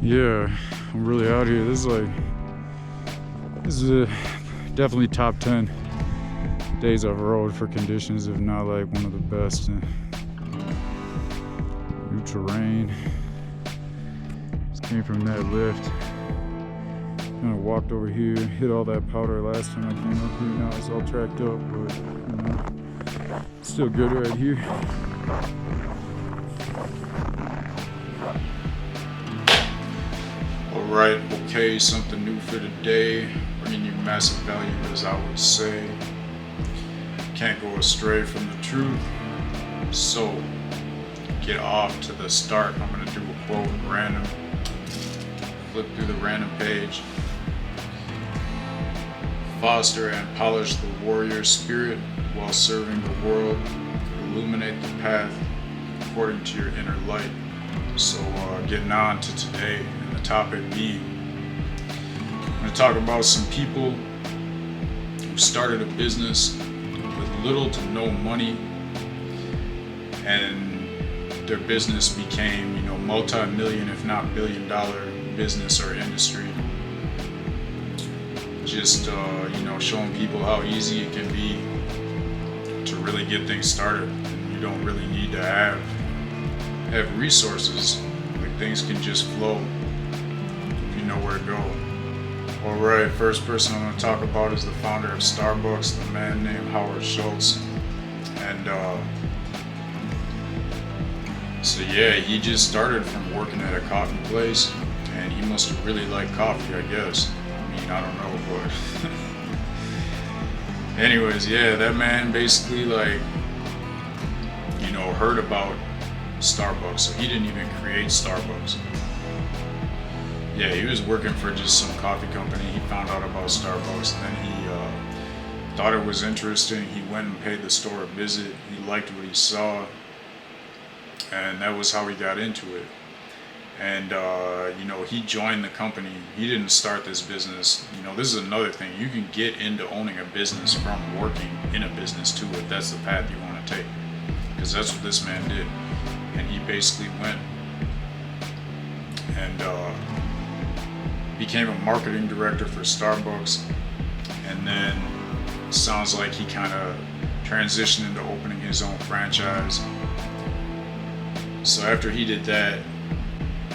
Yeah, I'm really out here. This is definitely top 10 days I've rode for conditions, if not like one of the best. New terrain. Just came from that lift. Kind of walked over here, hit all that powder last time I came up here. Now it's all tracked up, but still good right here. Alright, okay, something new for today. Bringing you massive value, as I would say. Can't go astray from the truth. So, get off to the start. I'm going to do a quote random. Flip through the random page. Foster and polish the warrior spirit while serving the world. Illuminate the path according to your inner light. So, getting on to today. Topic being, I'm going to talk about some people who started a business with little to no money, and their business became, multi-million, if not billion-dollar business or industry. Just, showing people how easy it can be to really get things started. And you don't really need to have resources. Like, things can just flow. Know where to go. Alright, first person I'm going to talk about is the founder of Starbucks, the man named Howard Schultz. And he just started from working at a coffee place, and he must have really liked coffee, I guess. I don't know, but anyways, that man basically heard about Starbucks, so he didn't even create Starbucks. Yeah, he was working for just some coffee company. He found out about Starbucks, and then he thought it was interesting. He went and paid the store a visit. He liked what he saw, and that was how he got into it. And, he joined the company. He didn't start this business. This is another thing. You can get into owning a business from working in a business, too, if that's the path you want to take. Because that's what this man did. And he basically went and became a marketing director for Starbucks, and then sounds like he kind of transitioned into opening his own franchise. So after he did that,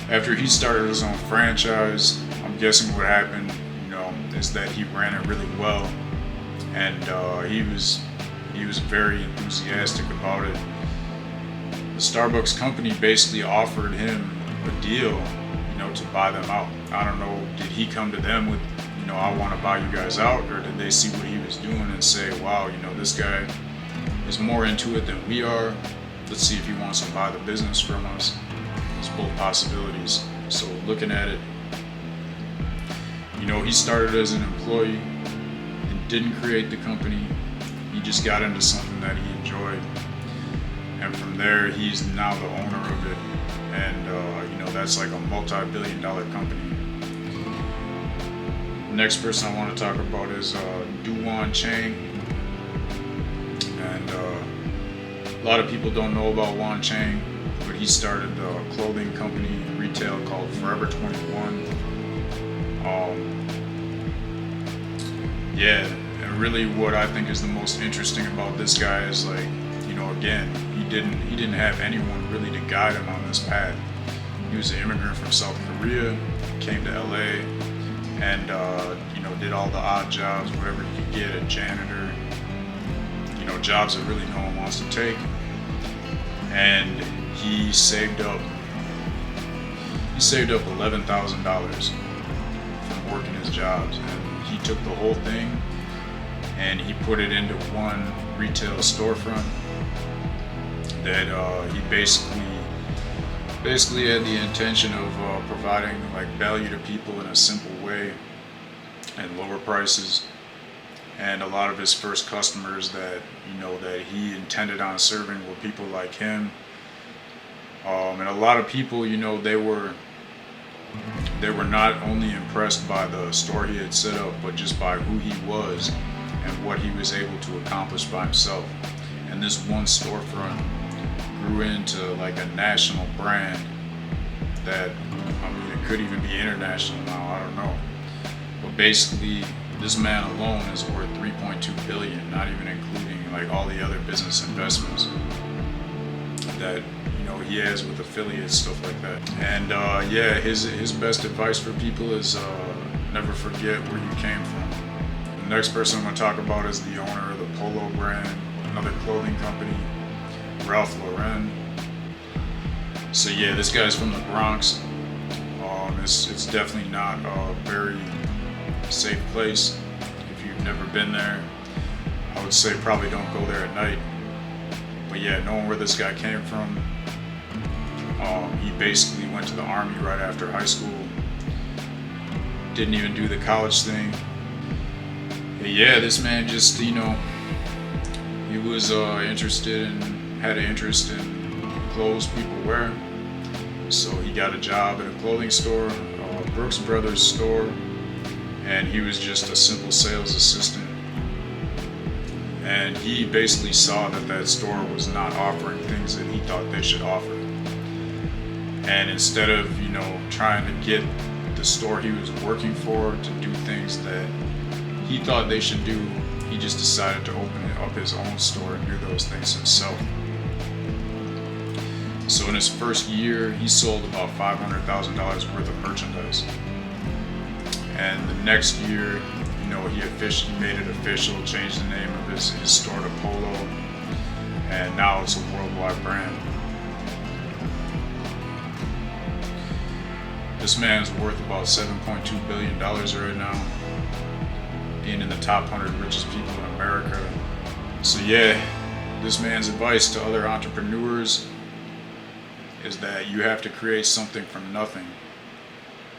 after he started his own franchise, I'm guessing what happened, is that he ran it really well, and he was very enthusiastic about it. The Starbucks company basically offered him a deal, to buy them out. I don't know, did he come to them with, I want to buy you guys out, or did they see what he was doing and say, wow, this guy is more into it than we are. Let's see if he wants to buy the business from us. It's both possibilities. So looking at it, he started as an employee and didn't create the company. He just got into something that he enjoyed. And from there, he's now the owner of it. And, that's like a multi-billion-dollar company. The next person I want to talk about is Duwan Chang. And a lot of people don't know about Wan Chang, but he started a clothing company in retail called Forever 21. And really what I think is the most interesting about this guy is again, he didn't have anyone really to guide him on this path. He was an immigrant from South Korea, came to LA, and did all the odd jobs, whatever he could get, a janitor, jobs that really no one wants to take. And he saved up $11,000 from working his jobs, and he took the whole thing and he put it into one retail storefront that he basically had the intention of providing value to people in a simple way and lower prices. And a lot of his first customers that that he intended on serving were people like him. And a lot of people, they were not only impressed by the store he had set up, but just by who he was and what he was able to accomplish by himself. And this one storefront grew into like a national brand that, I mean, it could even be international now, I don't know. But basically, this man alone is worth 3.2 billion, not even including like all the other business investments that he has with affiliates, stuff like that. And yeah, his best advice for people is never forget where you came from. The next person I'm going to talk about is the owner of the Polo brand, another clothing company, Ralph Lauren. So yeah, this guy's from the Bronx. It's definitely not a very safe place. If you've never been there, I would say probably don't go there at night. But yeah, knowing where this guy came from, he basically went to the Army right after high school. Didn't even do the college thing. But yeah, this man just, he was interested and had an interest in clothes people wear. So he got a job at a clothing store, Brooks Brothers store, and he was just a simple sales assistant. And he basically saw that store was not offering things that he thought they should offer. And instead of, trying to get the store he was working for to do things that he thought they should do, he just decided to open up his own store and do those things himself. So in his first year, he sold about $500,000 worth of merchandise. And the next year, he made it official, changed the name of his store to Polo, and now it's a worldwide brand. This man's worth about $7.2 billion right now, being in the top 100 richest people in America. So yeah, this man's advice to other entrepreneurs is that you have to create something from nothing.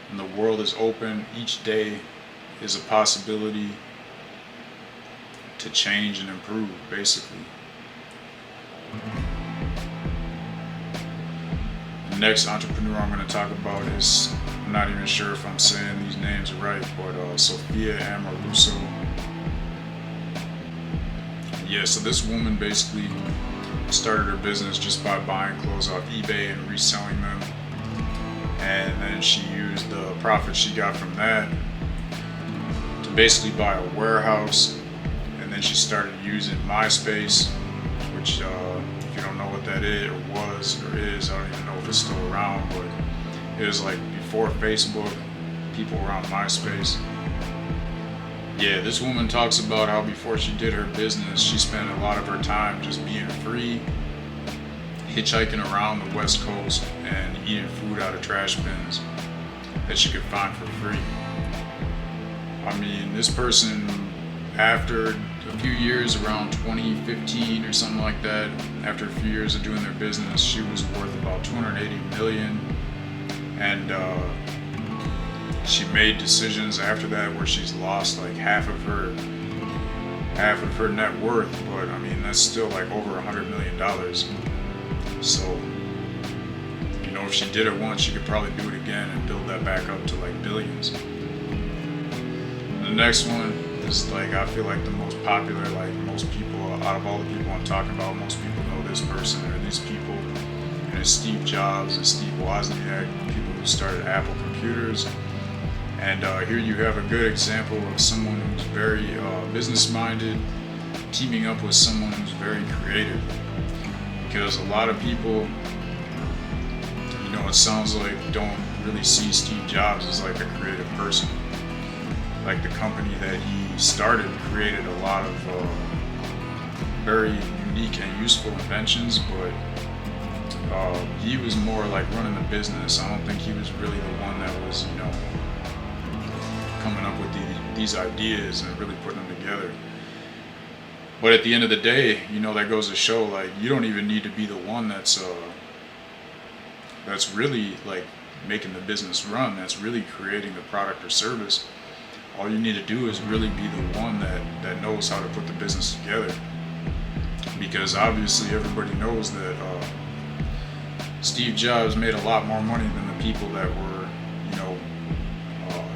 And the world is open. Each day is a possibility to change and improve, basically. The next entrepreneur I'm going to talk about is, I'm not even sure if I'm saying these names right, but Sophia Amoruso. Yeah, so this woman basically started her business just by buying clothes off eBay and reselling them. And then she used the profit she got from that to basically buy a warehouse. And then she started using MySpace, which if you don't know what that is, or was, or is, I don't even know if it's still around, but it was like before Facebook, people were on MySpace. Yeah, this woman talks about how before she did her business, she spent a lot of her time just being free, hitchhiking around the West Coast and eating food out of trash bins that she could find for free. I mean, this person, after a few years, around 2015 or something like that, after a few years of doing their business, she was worth about 280 million. And she made decisions after that where she's lost like half of her net worth, but I mean, that's still like over $100 million. So, if she did it once, she could probably do it again and build that back up to like billions. The next one is like, I feel like the most popular, like most people, out of all the people I'm talking about, most people know this person or these people. And it's Steve Jobs and Steve Wozniak, people who started Apple Computers. And here you have a good example of someone who's very business-minded, teaming up with someone who's very creative. Because a lot of people, it sounds like, don't really see Steve Jobs as like a creative person. Like the company that he started created a lot of very unique and useful inventions, but he was more like running the business. I don't think he was really the one that was, coming up with these ideas and really putting them together. But at the end of the day, that goes to show, like, you don't even need to be the one that's really like making the business run, that's really creating the product or service. All you need to do is really be the one that knows how to put the business together. Because obviously everybody knows that Steve Jobs made a lot more money than the people that were,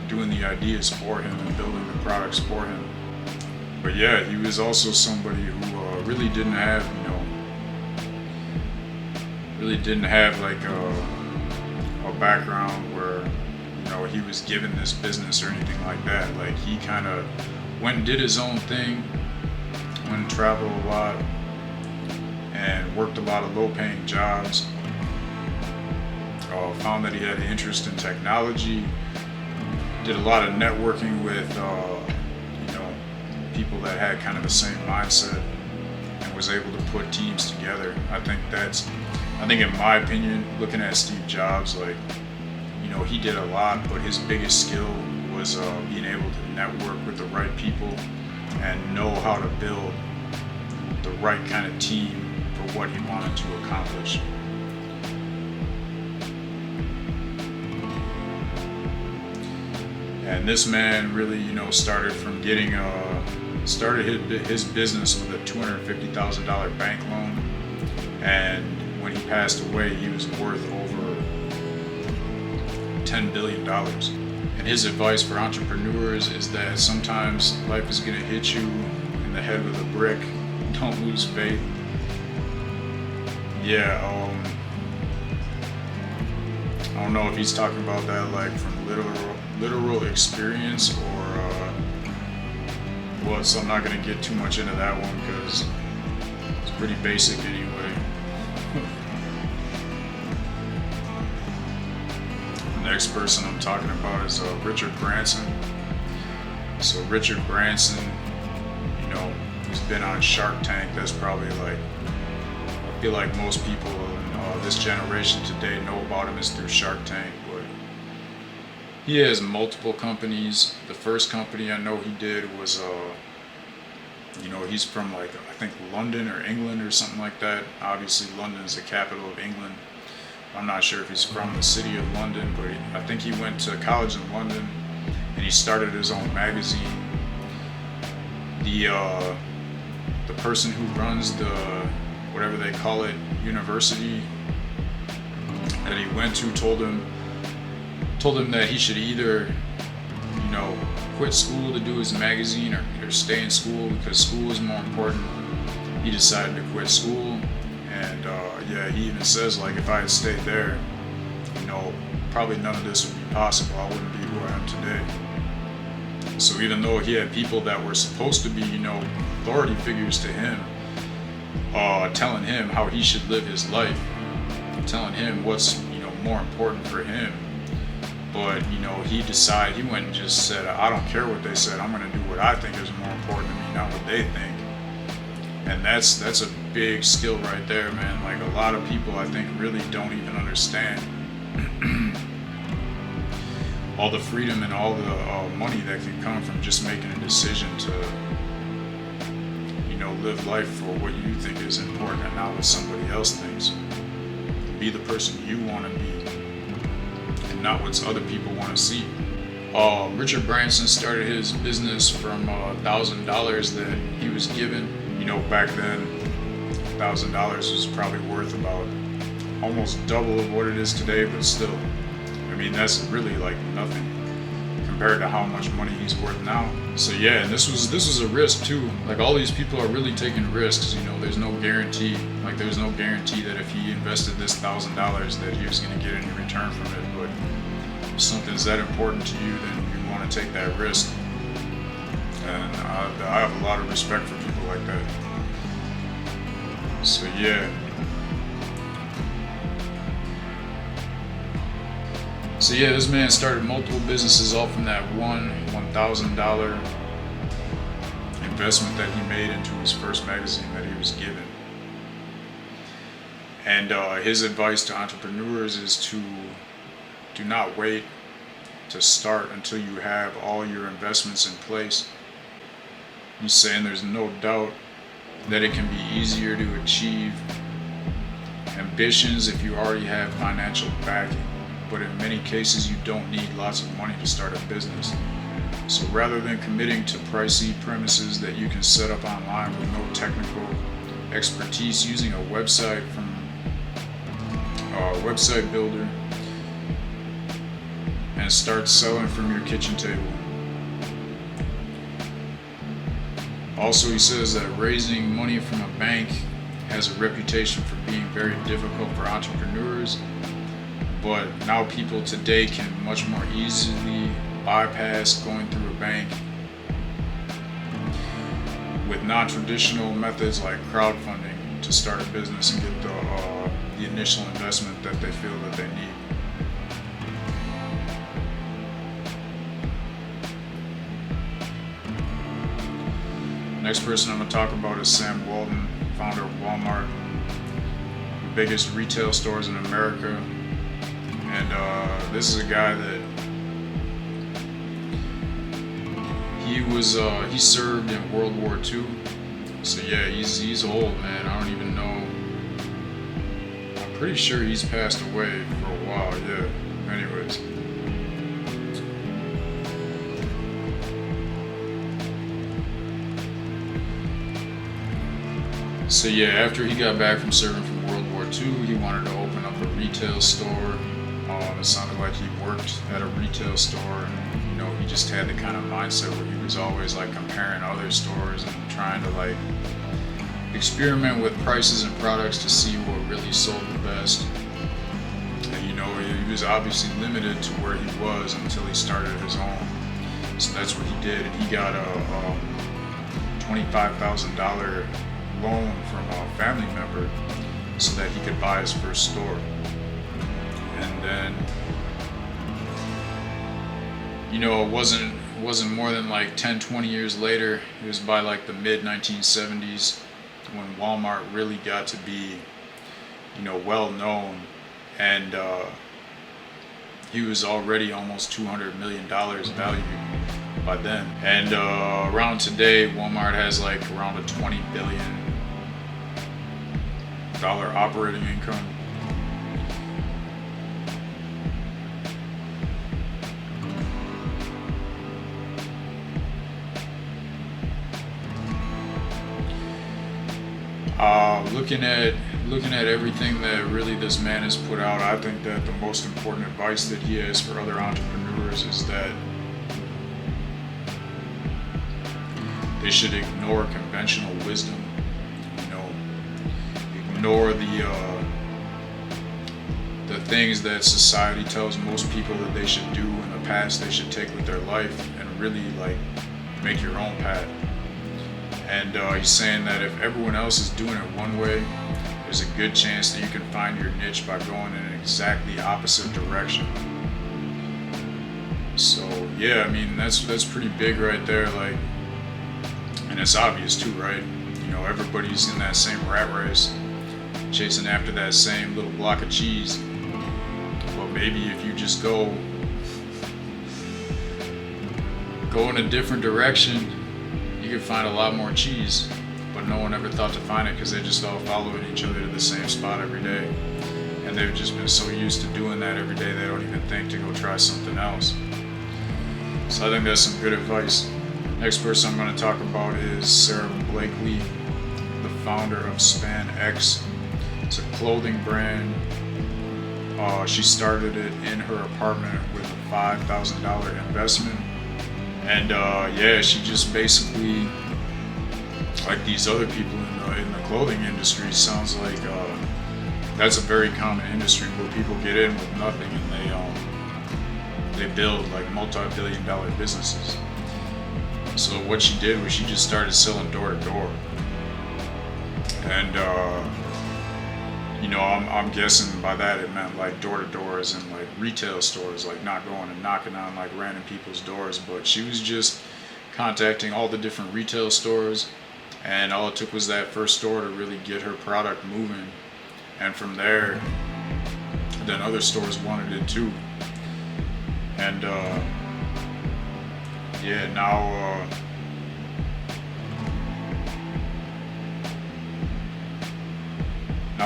doing the ideas for him and building the products for him. But yeah, he was also somebody who really didn't have, like a background where, he was given this business or anything like that. Like, he kind of went and did his own thing, went and traveled a lot, and worked a lot of low-paying jobs. Found that he had an interest in technology, did a lot of networking with people that had kind of the same mindset, and was able to put teams together. I think in my opinion, looking at Steve Jobs, like, he did a lot, but his biggest skill was being able to network with the right people and know how to build the right kind of team for what he wanted to accomplish. And this man really, started from getting started his business with a $250,000 bank loan, and when he passed away, he was worth over $10 billion. And his advice for entrepreneurs is that sometimes life is going to hit you in the head with a brick. Don't lose faith. Yeah, I don't know if he's talking about that like from literal experience or so I'm not going to get too much into that one because it's pretty basic anyway. The next person I'm talking about is Richard Branson. So Richard Branson, he's been on Shark Tank. That's probably like, I feel like most people in this generation today know about him is through Shark Tank, but he has multiple companies. The first company I know he did was, he's from like, I think London or England or something like that. Obviously London is the capital of England. I'm not sure if he's from the city of London, but I think he went to college in London and he started his own magazine. The person who runs the, whatever they call it, university that he went to told him that he should either, quit school to do his magazine or stay in school because school is more important. He decided to quit school, and he even says like if I had stayed there, probably none of this would be possible. I wouldn't be who I am today. So even though he had people that were supposed to be, authority figures to him, telling him how he should live his life, telling him what's, more important for him. But, he went and just said, I don't care what they said, I'm going to do what I think is more important to me, not what they think. And that's a big skill right there, man. Like a lot of people, I think, really don't even understand all the freedom and all the money that can come from just making a decision to, live life for what you think is important and not what somebody else thinks. Be the person you want to be and not what other people want to see. Richard Branson started his business from $1,000 that he was given. Back then, $1,000 was probably worth about almost double of what it is today, but still, that's really like nothing compared to how much money he's worth now. So yeah, and this was a risk too. Like all these people are really taking risks. There's no guarantee. Like there's no guarantee that if he invested this $1,000 that he was going to get any return from it. But if something's that important to you, then you want to take that risk. And I have a lot of respect for people like that. So yeah. So yeah, this man started multiple businesses all from that $1,000 investment that he made into his first magazine that he was given. And his advice to entrepreneurs is to do not wait to start until you have all your investments in place. He's saying there's no doubt that it can be easier to achieve ambitions if you already have financial backing. But in many cases, you don't need lots of money to start a business. So rather than committing to pricey premises that you can set up online with no technical expertise, using a website from a website builder and start selling from your kitchen table. Also, he says that raising money from a bank has a reputation for being very difficult for entrepreneurs. but now people today can much more easily bypass going through a bank with non-traditional methods like crowdfunding to start a business and get the initial investment that they feel that they need. Next person I'm going to talk about is Sam Walton, founder of Walmart, the biggest retail stores in America. And this is a guy that he served in World War II. So yeah, he's old, man. I don't even know. I'm pretty sure he's passed away for a while. Yeah. Anyways. So yeah, after he got back from serving from World War II, he wanted to open up a retail store. It sounded like he worked at a retail store, and you know, he just had the kind of mindset where he was always like comparing other stores and trying to like experiment with prices and products to see what really sold the best. And you know, he was obviously limited to where he was until he started his own. So that's what he did, and he got a $25,000 loan from a family member so that he could buy his first store. And then, you know, it wasn't more than like 10-20 years later. It was by like the mid 1970s when Walmart really got to be, you know, well known, and he was already almost $200 million valued by then. And around today, Walmart has like around a $20 billion operating income. Looking at everything that really this man has put out, I think that the most important advice that he has for other entrepreneurs is that they should ignore conventional wisdom. You know, ignore the things that society tells most people that they should do in the past they should take with their life, and really like make your own path. And he's saying that if everyone else is doing it one way, there's a good chance that you can find your niche by going in an exactly opposite direction. So yeah, I mean, that's pretty big right there. Like, and it's obvious too, right? You know, everybody's in that same rat race, chasing after that same little block of cheese. But maybe if you just go in a different direction, you can find a lot more cheese. But no one ever thought to find it because they just all following each other to the same spot every day. And they've just been so used to doing that every day, they don't even think to go try something else. So I think that's some good advice. Next person I'm going to talk about is Sarah Blakely, the founder of Span X. It's a clothing brand. She started it in her apartment with a $5,000 investment. And yeah, she just basically, like these other people in the clothing industry, sounds like that's a very common industry where people get in with nothing and they build like multi-billion-dollar businesses. So what she did was she just started selling door to door, and you know, I'm guessing by that it meant like door to door as in like retail stores, like not going and knocking on like random people's doors, but she was just contacting all the different retail stores, and all it took was that first store to really get her product moving, and from there then other stores wanted it too. And yeah, now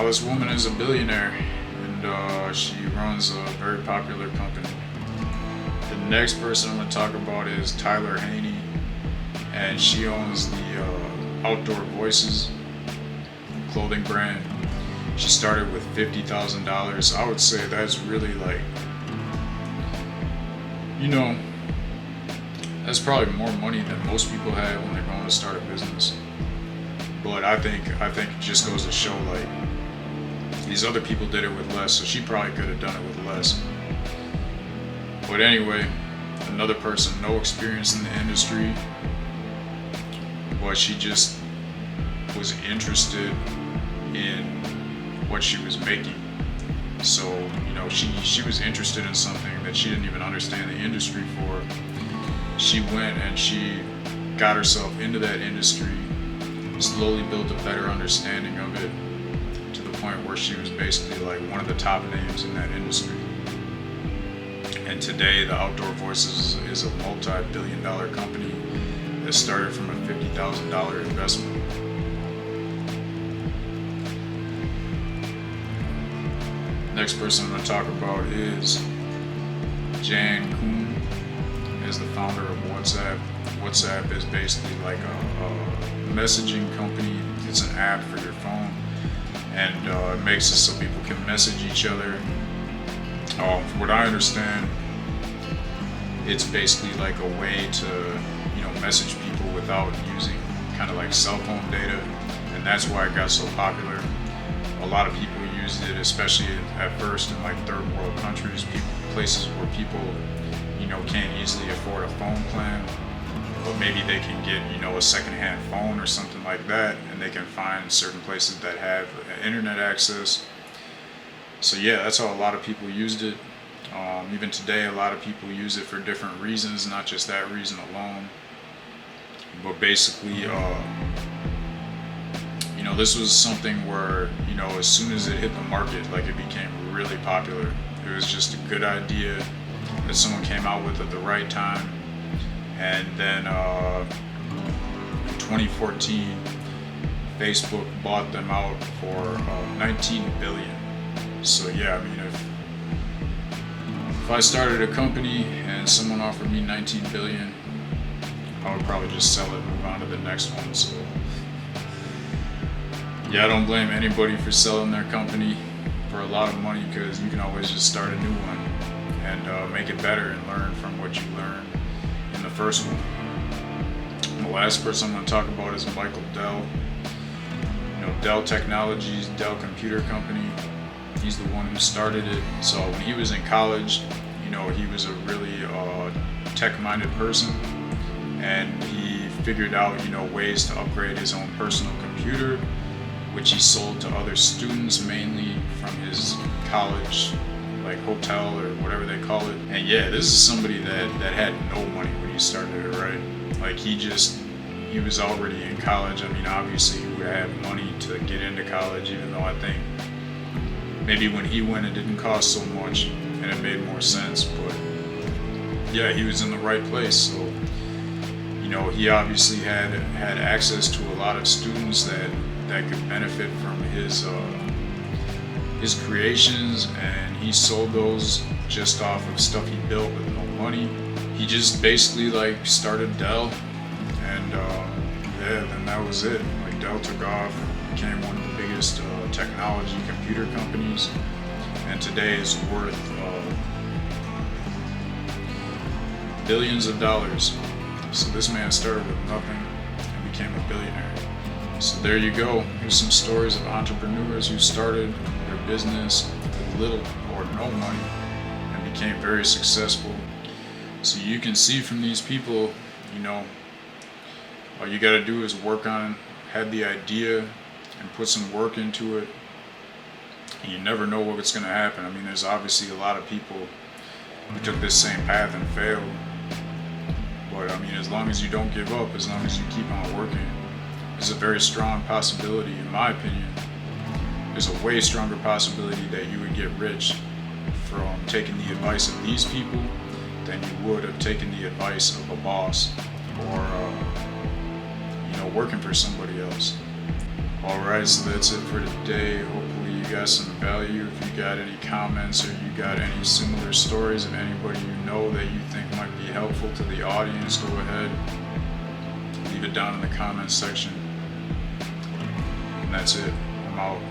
this woman is a billionaire, and she runs a very popular company. The next person I'm going to talk about is Tyler Haney, and she owns the Outdoor Voices clothing brand. She started with $50,000. I would say that's really like, you know, that's probably more money than most people have when they're going to start a business. But I think it just goes to show, like, These other people did it with less, so she probably could have done it with less. But anyway, another person, no experience in the industry, but she just was interested in what she was making. So, she was interested in something that she didn't even understand the industry for. She went and she got herself into that industry, slowly built a better understanding of it, to the point where she was basically like one of the top names in that industry. And today, the Outdoor Voices is a multi-billion-dollar company that started from a $50,000 investment. Next person I'm going to talk about is Jan Koum, is the founder of WhatsApp. WhatsApp is basically like a messaging company. It's an app for your phone, and it makes it so people can message each other. From what I understand, it's basically like a way to, message people without using kind of like cell phone data, and that's why it got so popular. A lot of people used it, especially at first in like third world countries, places where people, can't easily afford a phone plan, but maybe they can get, a secondhand phone or something like that, and they can find certain places that have internet access. So yeah, that's how a lot of people used it. Even today, a lot of people use it for different reasons, not just that reason alone. But basically, this was something where, as soon as it hit the market, like, it became really popular. It was just a good idea that someone came out with at the right time. And then in 2014, Facebook bought them out for $19 billion. So yeah, I mean, if I started a company and someone offered me $19 billion, I would probably just sell it and move on to the next one. So yeah, I don't blame anybody for selling their company for a lot of money, because you can always just start a new one and make it better and learn from what you learned in the first one. The last person I'm going to talk about is Michael Dell. Dell Technologies, Dell Computer Company. He's the one who started it. So when he was in college, he was a really tech-minded person, and he figured out, ways to upgrade his own personal computer, which he sold to other students, mainly from his college, like hotel or whatever they call it. And yeah, this is somebody that had no money when he started it, right? Like, he was already in college. I mean, obviously he would have money to get into college, even though I think maybe when he went it didn't cost so much and it made more sense. But yeah, he was in the right place. So, he obviously had access to a lot of students that could benefit from his creations, and he sold those just off of stuff he built with no money. He just basically like started Dell, and then that was it. Like, Dell took off, became one of the biggest technology computer companies, and today is worth billions of dollars. So this man started with nothing and became a billionaire. So there you go. Here's some stories of entrepreneurs who started their business with little or no money and became very successful. So you can see from these people, all you got to do is work on it, have the idea, and put some work into it. And you never know what's going to happen. I mean, there's obviously a lot of people who took this same path and failed. But I mean, as long as you don't give up, as long as you keep on working, there's a very strong possibility, in my opinion. There's a way stronger possibility that you would get rich from taking the advice of these people than you would have taken the advice of a boss or working for somebody else. Alright, so that's it for today. Hopefully you got some value. If you got any comments or you got any similar stories of anybody you know that you think might be helpful to the audience, go ahead, leave it down in the comments section. And that's it. I'm out.